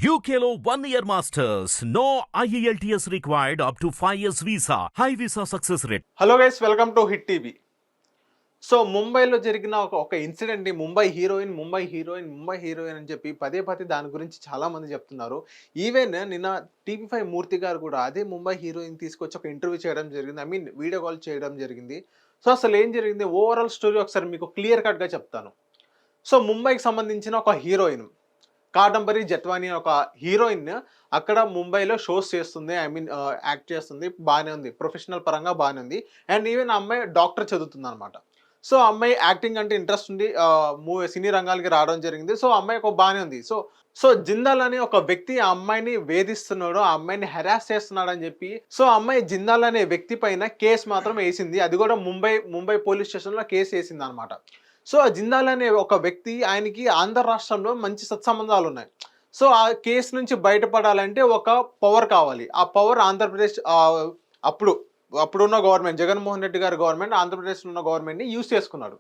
UKLO 1 year masters. No IELTS required up to 5 years visa. High visa success rate. Hello guys, welcome to hit TV. So ముంబైలో జరిగిన ఒక ఇన్సిడెంట్ని Mumbai heroine అని చెప్పి పదే పదే దాని గురించి చాలామంది చెప్తున్నారు. ఈవెన్ నిన్న టీవీ5 మూర్తి గారు కూడా అదే ముంబై హీరోయిన్ తీసుకొచ్చి ఒక ఇంటర్వ్యూ చేయడం జరిగింది. వీడియో కాల్ చేయడం జరిగింది. సో అసలు ఏం జరిగింది, ఓవరాల్ స్టోరీ ఒకసారి మీకు క్లియర్ కట్గా చెప్తాను. సో ముంబైకి సంబంధించిన ఒక హీరోయిన్ కాదంబరి జట్వాని ఒక హీరోయిన్ అక్కడ ముంబైలో షోస్ చేస్తుంది. యాక్ట్ చేస్తుంది, బాగానే ఉంది, ప్రొఫెషనల్ పరంగా బాగానే ఉంది. అండ్ ఈవెన్ ఆ అమ్మాయి డాక్టర్ చదువుతుంది అనమాట. సో అమ్మాయి యాక్టింగ్ అంటే ఇంట్రెస్ట్ ఉండి సినీ రంగాలకి రావడం జరిగింది. సో అమ్మాయి ఒక బాగానే ఉంది. సో జిందాల్ అనే ఒక వ్యక్తి ఆ అమ్మాయిని వేధిస్తున్నాడు, ఆ అమ్మాయిని హెరాస్ చేస్తున్నాడు అని చెప్పి సో అమ్మాయి జిందాల్ అనే వ్యక్తి పైన కేసు మాత్రం వేసింది. అది కూడా ముంబై పోలీస్ స్టేషన్లో కేసు వేసింది అనమాట. సో ఆ జిందాల్ అనే ఒక వ్యక్తి, ఆయనకి ఆంధ్ర రాష్ట్రంలో మంచి సత్సంబంధాలు ఉన్నాయి. సో ఆ కేసు నుంచి బయటపడాలంటే ఒక పవర్ కావాలి. ఆ పవర్ ఆంధ్రప్రదేశ్ అప్పుడున్న గవర్నమెంట్, జగన్మోహన్ రెడ్డి గారి గవర్నమెంట్ ఆంధ్రప్రదేశ్లో ఉన్న గవర్నమెంట్ని యూజ్ చేసుకున్నాడు.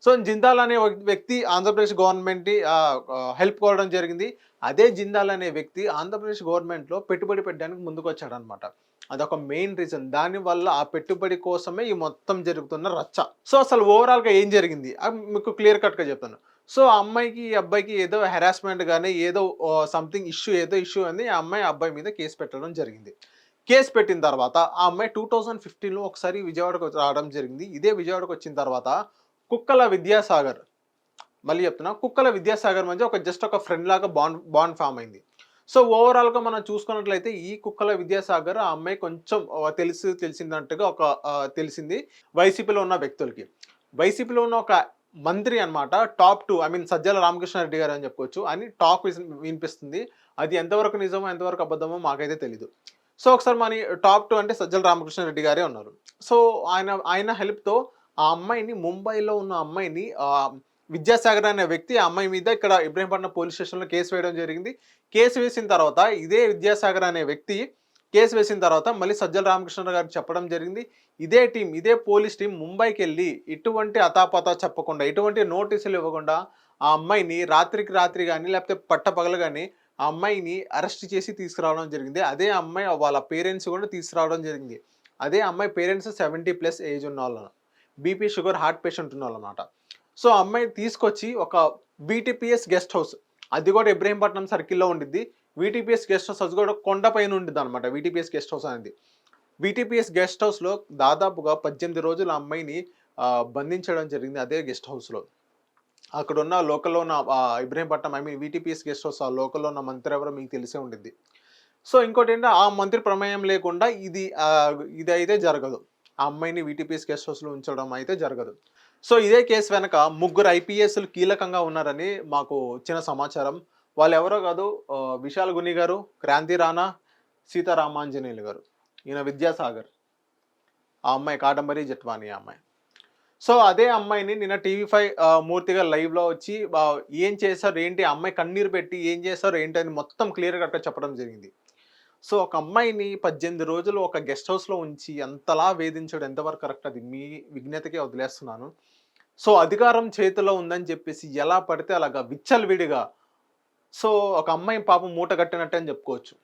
సో జిందాల్ అనే వ్యక్తి ఆంధ్రప్రదేశ్ గవర్నమెంట్ని హెల్ప్ కోరడం జరిగింది. అదే జిందాల్ అనే వ్యక్తి ఆంధ్రప్రదేశ్ గవర్నమెంట్లో పెట్టుబడి పెట్టడానికి ముందుకు వచ్చాడనమాట. అదొక మెయిన్ రీజన్. దానివల్ల ఆ పెట్టుబడి కోసమే ఈ మొత్తం జరుగుతున్న రచ్చ. సో అసలు ఓవరాల్గా ఏం జరిగింది మీకు క్లియర్ కట్గా చెప్తాను. సో ఆ అమ్మాయికి ఈ అబ్బాయికి ఏదో హెరాస్మెంట్ కానీ ఏదో సంథింగ్ ఇష్యూ అని ఆ అబ్బాయి మీద కేసు పెట్టడం జరిగింది. కేసు పెట్టిన తర్వాత ఆ అమ్మాయి 2015లో ఒకసారి విజయవాడకు రావడం జరిగింది. ఇదే విజయవాడకు వచ్చిన తర్వాత కుక్కల విద్యాసాగర్, మళ్ళీ చెప్తున్నా, కుక్కల విద్యాసాగర్ మధ్య జస్ట్ ఒక ఫ్రెండ్ లాగా బాండ్ ఫామ్ అయింది. సో ఓవరాల్గా మనం చూసుకున్నట్లయితే ఈ కుక్కల విద్యాసాగర్ ఆ అమ్మాయి కొంచెం తెలిసిందంటగా తెలిసింది వైసీపీలో ఉన్న వ్యక్తులకి. వైసీపీలో ఉన్న ఒక మంత్రి అనమాట, టాప్ 2 సజ్జల రామకృష్ణారెడ్డి గారు అని చెప్పుకోవచ్చు అని టాక్ వినిపిస్తుంది. అది ఎంతవరకు నిజమో ఎంతవరకు అబద్ధమో మాకైతే తెలీదు. సో ఒకసారి మన టాప్ 2 అంటే సజ్జల రామకృష్ణారెడ్డి గారే ఉన్నారు. సో ఆయన హెల్ప్తో ఆ అమ్మాయిని, ముంబైలో ఉన్న అమ్మాయిని, విద్యాసాగర్ అనే వ్యక్తి ఆ అమ్మాయి మీద ఇక్కడ ఇబ్రహీంపట్నం పోలీస్ స్టేషన్లో కేసు వేయడం జరిగింది. కేసు వేసిన తర్వాత ఇదే విద్యాసాగర్ అనే వ్యక్తి కేసు వేసిన తర్వాత మళ్ళీ సజ్జల రామకృష్ణ గారికి చెప్పడం జరిగింది. ఇదే పోలీస్ టీం ముంబైకి వెళ్ళి ఎటువంటి అతాపతా చెప్పకుండా, ఎటువంటి నోటీసులు ఇవ్వకుండా ఆ అమ్మాయిని రాత్రి కానీ లేకపోతే పట్టపగలు కానీ ఆ అమ్మాయిని అరెస్ట్ చేసి తీసుకురావడం జరిగింది. అదే అమ్మాయి వాళ్ళ పేరెంట్స్ కూడా తీసుకురావడం జరిగింది. అదే అమ్మాయి పేరెంట్స్ 70+ ఏజ్ ఉన్న వాళ్ళు, బీపీ షుగర్ హార్ట్ పేషెంట్ ఉన్న వాళ్ళు అన్నమాట. సో అమ్మాయి తీసుకొచ్చి ఒక వీటీపీఎస్ గెస్ట్ హౌస్, అది కూడా ఇబ్రహీంపట్నం సర్కిల్లో ఉండిద్ది. వీటీపీఎస్ గెస్ట్ హౌస్ అది కూడా కొండపైన ఉండిద్ది అనమాట. వీటీపీఎస్ గెస్ట్ హౌస్ అనేది. వీటీపీఎస్ గెస్ట్ హౌస్లో దాదాపుగా 18 రోజులు ఆ అమ్మాయిని బంధించడం జరిగింది అదే గెస్ట్ హౌస్లో. అక్కడ ఉన్న లోకల్లో ఉన్న ఇబ్రహీంపట్నం వీటీపీఎస్ గెస్ట్ హౌస్, ఆ లోకల్లో ఉన్న మంత్రి ఎవరో మీకు తెలిసే ఉండిద్ది. సో ఇంకోటి ఏంటంటే ఆ మంత్రి ప్రమేయం లేకుండా ఇది అయితే జరగదు. ఆ అమ్మాయిని వీటీపీఎస్ గెస్ట్ హౌస్లో ఉంచడం అయితే జరగదు. సో ఇదే కేసు వెనక 3 ఐపీఎస్లు కీలకంగా ఉన్నారని మాకు వచ్చిన సమాచారం. వాళ్ళు ఎవరో కాదు, విశాల్ గుని గారు, క్రాంతి రాణా, సీతారామాంజనేయులు గారు. ఈయన విద్యాసాగర్, ఆ అమ్మాయి కాదంబరి జట్వాని ఆ అమ్మాయి. సో అదే అమ్మాయిని నిన్న టీవీ5 మూర్తిగా లైవ్లో వచ్చి ఏం చేశారు ఏంటి, అమ్మాయి కన్నీరు పెట్టి ఏం చేశారు ఏంటి అని మొత్తం క్లియర్ కట్గా చెప్పడం జరిగింది. సో ఒక అమ్మాయిని 18 రోజులు ఒక గెస్ట్ హౌస్లో ఉంచి అంతలా వేధించడం ఎంతవరకు కరెక్ట్, అది మీ విజ్ఞతకే వదిలేస్తున్నాను. సో అధికారం చేతిలో ఉందని చెప్పేసి ఎలా పడితే అలాగా విచ్చలవిడిగా సో ఒక అమ్మాయి పాపం మూట కట్టినట్టు అని చెప్పుకోవచ్చు.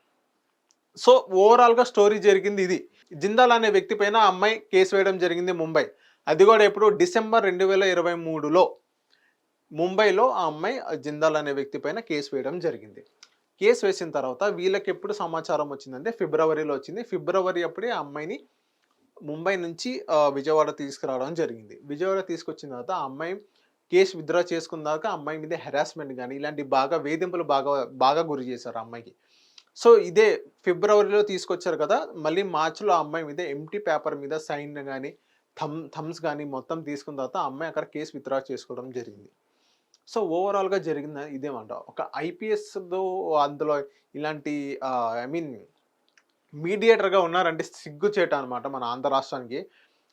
సో ఓవరాల్గా స్టోరీ జరిగింది ఇది. జిందాల్ అనే వ్యక్తి పైన ఆ అమ్మాయి కేసు వేయడం జరిగింది ముంబై. అది కూడా ఎప్పుడు డిసెంబర్ 2023లో ముంబైలో ఆ అమ్మాయి జిందాల్ అనే వ్యక్తి పైన కేసు వేయడం జరిగింది. కేసు వేసిన తర్వాత వీళ్ళకి ఎప్పుడు సమాచారం వచ్చిందంటే ఫిబ్రవరిలో వచ్చింది. ఫిబ్రవరి అప్పుడే ఆ అమ్మాయిని ముంబై నుంచి విజయవాడ తీసుకురావడం జరిగింది. విజయవాడ తీసుకొచ్చిన తర్వాత ఆ అమ్మాయి కేసు విత్డ్రా చేసుకున్నాక ఆ అమ్మాయి మీద హెరాస్మెంట్ కానీ ఇలాంటి వేధింపులు బాగా గురి చేశారు ఆ అమ్మాయికి. సో ఇదే ఫిబ్రవరిలో తీసుకొచ్చారు కదా, మళ్ళీ మార్చిలో ఆ అమ్మాయి మీద ఎంటీ పేపర్ మీద సైన్ కానీ థమ్స్ కానీ మొత్తం తీసుకున్న తర్వాత ఆ అమ్మాయి అక్కడ కేసు విత్డ్రా చేసుకోవడం జరిగింది. సో ఓవరాల్గా జరిగింది ఇదేమంట, ఒక ఐపీఎస్లో అందులో ఇలాంటి మీడియేటర్గా ఉన్నారంటే సిగ్గుచేట అనమాట మన ఆంధ్ర రాష్ట్రానికి.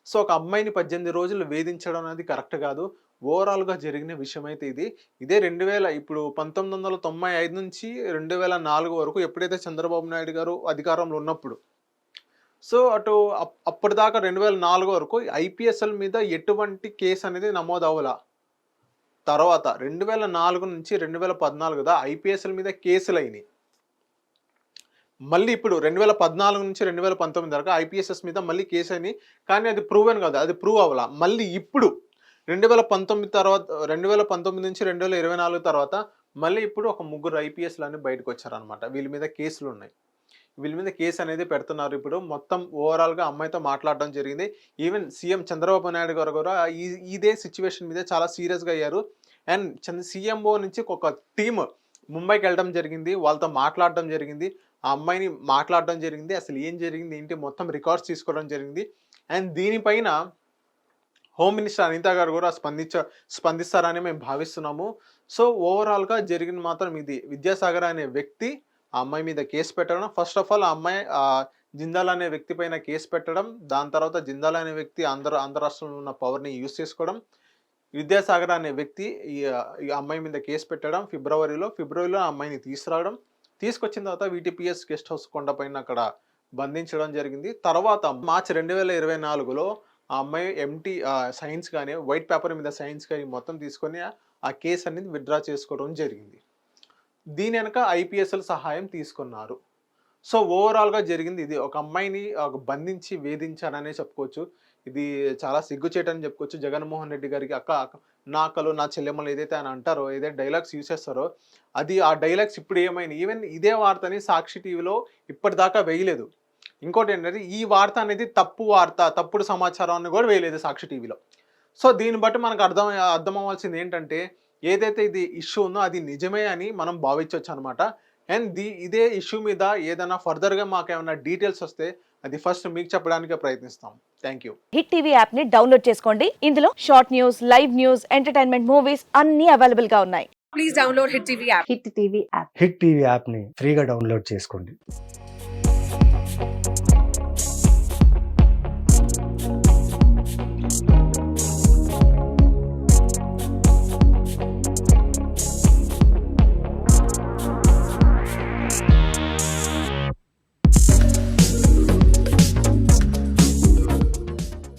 సో ఒక అమ్మాయిని 18 రోజులు వేధించడం అనేది కరెక్ట్ కాదు. ఓవరాల్గా జరిగిన విషయం అయితే ఇదే 1995 నుంచి 2004 వరకు ఎప్పుడైతే చంద్రబాబు నాయుడు గారు అధికారంలో ఉన్నప్పుడు, సో అప్పటిదాకా 2004 వరకు ఐపీఎస్ఎల్ మీద ఎటువంటి కేసు అనేది నమోదు అవ్వాల. తర్వాత 2004 నుంచి 2014 ఐపీఎస్ఎల్ మీద కేసులు అయినాయి. మళ్ళీ ఇప్పుడు 2014 నుంచి 2019 దాకా ఐపీఎస్ఎస్ మీద మళ్ళీ కేసు అని, కానీ అది ప్రూవెన్ కాదు, అది ప్రూవ్ అవ్వాల. మళ్ళీ ఇప్పుడు 2019 తర్వాత 2019 నుంచి 2024 తర్వాత మళ్ళీ ఇప్పుడు ఒక ముగ్గురు ఐపీఎస్‌లని బయటకొచ్చారనమాట. వీళ్ళ మీద కేసులున్నాయి. వీళ్ళ మీద కేసు అనేది పెడుతున్నారు ఇప్పుడు. మొత్తం ఓవరాల్‌గా అమ్మాయితో మాట్లాడడం జరిగింది. ఈవెన్ సీఎం చంద్రబాబు నాయుడు గారు కూడా ఇదే సిట్యుయేషన్ మీద చాలా సీరియస్‌గా అయ్యారు. అండ్ సీఎంఓ నుంచి ఒక టీమ్ ముంబైకెళ్ళడం జరిగింది. వాళ్ళతో మాట్లాడడం జరిగింది. ఆ అమ్మాయిని మాట్లాడడం జరిగింది. అసలు ఏం జరిగింది, ఏంటి మొత్తం రికార్డ్స్ తీసుకోవడం జరిగింది. అండ్ దీనిపైన హోమ్ మినిస్టర్ అనిత గారు కూడా స్పందిస్తారని మేము భావిస్తున్నాము. సో, ఓవరాల్‌గా జరిగింది మాత్రం ఇది. విద్యాసాగర్ అనే వ్యక్తి ఆ అమ్మాయి మీద కేసు పెట్టడం. ఫస్ట్ ఆఫ్ ఆల్ ఆ అమ్మాయి జిందాల్ అనే వ్యక్తి పైన కేసు పెట్టడం. దాని తర్వాత జిందాల్ అనే వ్యక్తి ఆంధ్ర రాష్ట్రంలో ఉన్న పవర్‌ని యూజ్ చేసుకోవడం. విద్యాసాగర్ అనే వ్యక్తి ఈ అమ్మాయి మీద కేసు పెట్టడం ఫిబ్రవరిలో ఆ అమ్మాయిని తీసుకురావడం. తీసుకొచ్చిన తర్వాత వీటీపీఎస్ గెస్ట్ హౌస్ కొండపైన అక్కడ బంధించడం జరిగింది. తర్వాత మార్చి 2024లో ఆ అమ్మాయి సైన్స్ గాని, వైట్ పేపర్ మీద సైన్స్ గాని మొత్తం తీసుకొని ఆ కేస్ అనేది విత్‌డ్రా చేసుకోవడం జరిగింది. దీని వెనక ఐపీఎస్‌ల సహాయం తీసుకున్నారు. సో, ఓవరాల్‌గా జరిగింది ఇది. ఒక అమ్మాయిని బంధించి వేధించారనే చెప్పుకోవచ్చు. ఇది చాలా సిగ్గుచేటని చెప్పుకోవచ్చు. జగన్మోహన్ రెడ్డి గారికి నా అక్కలు, నా చెల్లెమ్మలు ఏదైతే ఆయన అంటారో, ఏదైతే డైలాగ్స్ యూజ్ చేస్తారో, ఆ డైలాగ్స్ ఇప్పుడు ఏమైనాయి, ఈవెన్ ఇదే వార్తని సాక్షి టీవీలో ఇప్పటిదాకా వేయలేదు. ఇంకోటేంటంటే ఈ వార్త అనేది తప్పు వార్త, తప్పుడు సమాచారం అని కూడా వేయలేదు సాక్షి టీవీలో. సో, దీన్ని బట్టి మనకు అర్థమవ్వాల్సింది ఏంటంటే, ఏదైతే ఇది ఇష్యూ ఉందో అది నిజమే అని మనం భావించొచ్చనమాట. అండ్ ఇదే ఇష్యూ మీద ఏదైనా ఫర్దర్‌గా మాకేమన్నా డీటెయిల్స్ వస్తే అది ఫస్ట్ మీకు చెప్పడానికే ప్రయత్నిస్తాం. Thank you. Hit TV app ని డౌన్లోడ్ చేసుకోండి. ఇందులో short news, live news, entertainment movies అన్ని అవైలబుల్ గా ఉన్నాయి. Please download Hit TV app. Hit TV app. Hit TV యాప్ని ఫ్రీగా డౌన్లోడ్ చేసుకోండి.